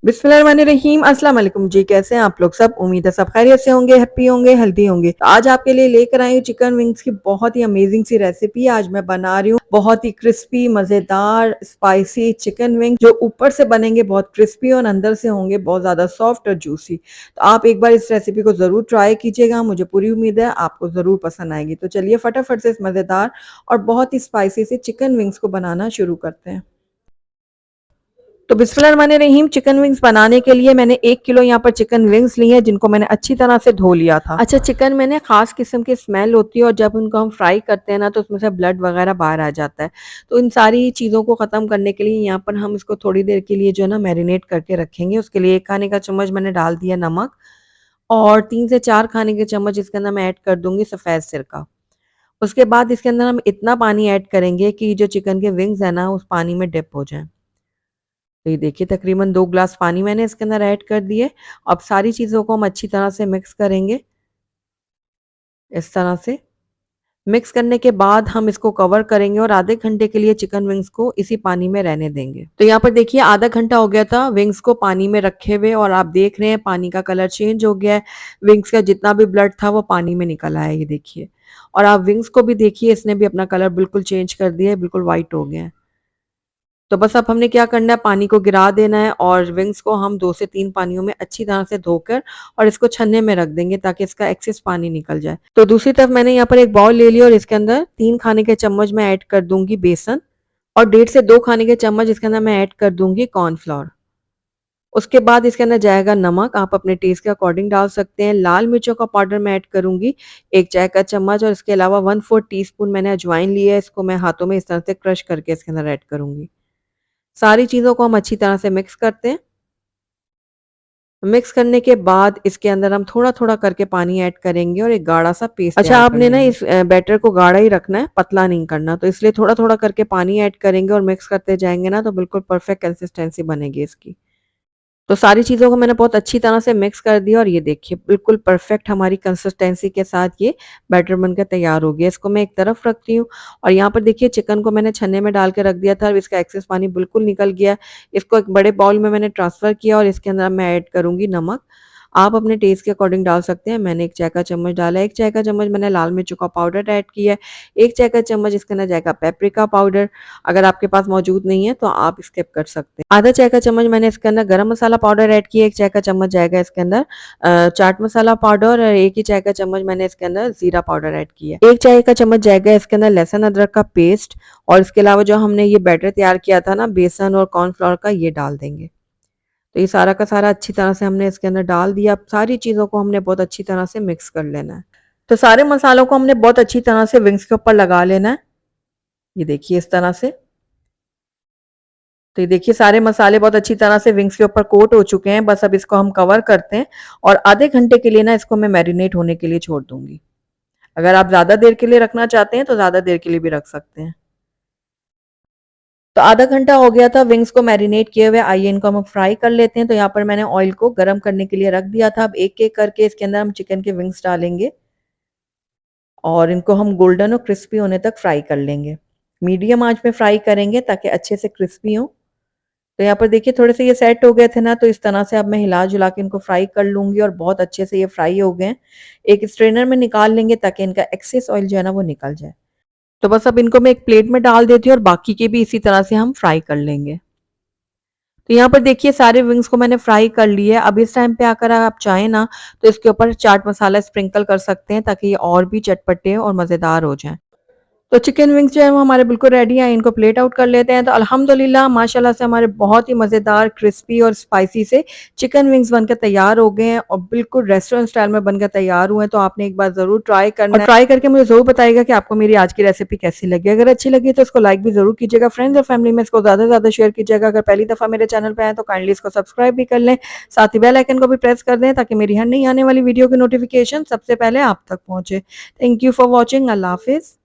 बिस्मिल्लाहिर्रहमानिर्रहीम। अस्सलाम वालेकुम जी, कैसे हैं आप लोग सब? उम्मीद है सब खैरियत से होंगे, हैप्पी होंगे, हेल्दी होंगे। तो आज आपके लिए लेकर आई हूँ चिकन विंग्स की बहुत ही अमेजिंग सी रेसिपी। आज मैं बना रही हूँ बहुत ही क्रिस्पी मजेदार स्पाइसी चिकन विंग, जो ऊपर से बनेंगे बहुत क्रिस्पी और अंदर से होंगे बहुत ज्यादा सॉफ्ट और जूसी। तो आप एक बार इस रेसिपी को जरूर ट्राई कीजिएगा, मुझे पूरी उम्मीद है आपको जरूर पसंद आएगी। तो चलिए फटाफट से इस मजेदार और बहुत ही स्पाइसी से चिकन विंग्स को बनाना शुरू करते हैं। तो बिस्मिल्लाहिर्रहमानिर्रहीम, चिकन विंग्स बनाने के लिए मैंने 1 किलो यहाँ पर चिकन विंग्स ली है, जिनको मैंने अच्छी तरह से धो लिया था। अच्छा, चिकन में ना खास किस्म की स्मेल होती है और जब उनको हम फ्राई करते हैं ना तो उसमें से ब्लड वगैरह बाहर आ जाता है। तो इन सारी चीज़ों को ख़त्म करने के लिए यहाँ पर हम इसको थोड़ी देर के लिए जो है ना मैरिनेट करके रखेंगे। उसके लिए 1 खाने का चम्मच मैंने डाल दिया नमक और 3 से 4 खाने के चम्मच इसके अंदर मैं ऐड कर दूँगी सफ़ेद सिरका। उसके बाद इसके अंदर हम इतना पानी ऐड करेंगे कि जो चिकन के विंग्स हैं ना उस पानी में डिप हो जाएँ। तो ये देखिए तकरीबन 2 ग्लास पानी मैंने इसके अंदर ऐड कर दिए। अब सारी चीज़ों को हम अच्छी तरह से मिक्स करेंगे, इस तरह से। मिक्स करने के बाद हम इसको कवर करेंगे और आधे घंटे के लिए चिकन विंग्स को इसी पानी में रहने देंगे। तो यहाँ पर देखिए आधा घंटा हो गया था विंग्स को पानी में रखे हुए और आप देख रहे हैं पानी का कलर चेंज हो गया है। विंग्स का जितना भी ब्लड था वो पानी में निकल आया है, ये देखिए। और आप विंग्स को भी देखिए, इसने भी अपना कलर बिल्कुल चेंज कर दिया है, बिल्कुल व्हाइट हो गया है। तो बस अब हमने क्या करना है, पानी को गिरा देना है और विंग्स को हम 2 से 3 पानियों में अच्छी तरह से धोकर और इसको छन्ने में रख देंगे ताकि इसका एक्सेस पानी निकल जाए। तो दूसरी तरफ मैंने यहाँ पर एक बाउल ले लिया और इसके अंदर 3 खाने के चम्मच मैं ऐड कर दूंगी बेसन और 1.5 से 2 खाने के चम्मच इसके अंदर मैं ऐड कर दूंगी कॉर्नफ्लोर। उसके बाद इसके अंदर जाएगा नमक, आप अपने टेस्ट के अकॉर्डिंग डाल सकते हैं। लाल मिर्चों का पाउडर मैं ऐड करूंगी 1 चाय का चम्मच और इसके अलावा 1/4 टीस्पून मैंने अजवाइन लिया है, इसको मैं हाथों में इस तरह से क्रश करके इसके अंदर ऐड करूंगी। सारी चीज़ों को हम अच्छी तरह से मिक्स करते हैं। मिक्स करने के बाद इसके अंदर हम थोड़ा-थोड़ा करके पानी ऐड करेंगे और एक गाढ़ा-सा पेस्ट अच्छा, आपने ना इस बैटर को गाढ़ा ही रखना है, पतला नहीं करना। तो इसलिए थोड़ा-थोड़ा करके पानी ऐड करेंगे और मिक्स करते जाएँगे ना तो बिल्कुल परफेक्ट कंसिस्टेंसी बनेगी इसकी। तो सारी चीज़ों को मैंने बहुत अच्छी तरह से मिक्स कर दिया और ये देखिए बिल्कुल परफेक्ट हमारी कंसिस्टेंसी के साथ ये बैटर बनकर तैयार हो गया। इसको मैं एक तरफ रखती हूँ और यहाँ पर देखिए चिकन को मैंने छन्ने में डाल के रख दिया था और इसका एक्सेस पानी बिल्कुल निकल गया। इसको एक बड़े बाउल में मैंने ट्रांसफ़र किया और इसके अंदर मैं ऐड करूँगी नमक। आप अपने टेस्ट के अकॉर्डिंग डाल सकते हैं। मैंने 1 चाय का चम्मच डाला है, 1 चाय का चम्मच मैंने लाल मिर्चों का पाउडर ऐड किया है, 1 चाय का चम्मच इसके अंदर जाएगा पेपरिका पाउडर। अगर आपके पास मौजूद नहीं है तो आप स्किप कर सकते हैं। आधा चाय का चम्मच मैंने इसके अंदर गरम मसाला पाउडर ऐड किया, 1 चाय का चम्मच जाएगा इसके अंदर चाट मसाला पाउडर और 1 ही चाय का चम्मच मैंने इसके अंदर ज़ीरा पाउडर ऐड किया है। 1 चाय का चम्मच जाएगा इसके अंदर लहसुन अदरक का पेस्ट और इसके अलावा जो हमने ये बैटर तैयार किया था ना बेसन और कॉर्नफ्लोर का, ये डाल देंगे। तो ये सारा का सारा अच्छी तरह से हमने इसके अंदर डाल दिया। अब सारी चीज़ों को हमने बहुत अच्छी तरह से मिक्स कर लेना है। तो सारे मसालों को हमने बहुत अच्छी तरह से विंग्स के ऊपर लगा लेना है। ये देखिए इस तरह से। तो ये देखिए सारे मसाले बहुत अच्छी तरह से विंग्स के ऊपर कोट हो चुके हैं। बस अब इसको हम कवर करते हैं और आधे घंटे के लिए ना इसको मैं मैरिनेट होने के लिए छोड़ दूँगी। अगर आप ज़्यादा देर के लिए रखना चाहते हैं तो ज़्यादा देर के लिए भी रख सकते हैं। तो आधा घंटा हो गया था विंग्स को मैरिनेट किए हुए, आइए इनको हम फ्राई कर लेते हैं। तो यहाँ पर मैंने ऑयल को गरम करने के लिए रख दिया था। अब एक-एक करके इसके अंदर हम चिकन के विंग्स डालेंगे और इनको हम गोल्डन और क्रिस्पी होने तक फ्राई कर लेंगे। मीडियम आँच में फ्राई करेंगे ताकि अच्छे से क्रिस्पी हों। तो यहाँ पर देखिए थोड़े से ये सेट हो गए थे ना, तो इस तरह से अब मैं हिला-जुला के इनको फ्राई कर लूँगी और बहुत अच्छे से ये फ्राई हो गए हैं। एक स्ट्रेनर में निकाल लेंगे ताकि इनका एक्सेस ऑयल जो है ना वो निकल जाए। तो बस अब इनको मैं एक प्लेट में डाल देती हूँ और बाकी के भी इसी तरह से हम फ्राई कर लेंगे। तो यहाँ पर देखिए सारे विंग्स को मैंने फ्राई कर लिया है। अब इस टाइम पे आकर आप चाहें ना तो इसके ऊपर चाट मसाला स्प्रिंकल कर सकते हैं ताकि ये और भी चटपटे और मज़ेदार हो जाएँ। तो चिकन विंग्स जो है वो हमारे बिल्कुल रेडी हैं, इनको प्लेट आउट कर लेते हैं। तो अल्हम्दुलिल्लाह माशाल्लाह से हमारे बहुत ही मज़ेदार क्रिस्पी और स्पाइसी से चिकन विंग्स बनकर तैयार हो गए हैं और बिल्कुल रेस्टोरेंट स्टाइल में बनकर तैयार हुए हैं। तो आपने एक बार ज़रूर ट्राई करना है और ट्राई करके मुझे ज़रूर बताइएगा कि आपको मेरी आज की रेसिपी कैसी लगी। अगर अच्छी लगी तो इसको लाइक भी ज़रूर कीजिएगा, फ्रेंड्स और फैमिली में इसको ज़्यादा से ज़्यादा शेयर कीजिएगा। अगर पहली दफ़ा मेरे चैनल पे आए तो काइंडली इसको सब्सक्राइब भी कर लें, साथ ही बेल आइकन को भी प्रेस कर दें ताकि मेरी हर नई आने वाली वीडियो की नोटिफिकेशन सबसे पहले आप तक पहुँचे। Thank you for watching. अल्लाह हाफ़िज़।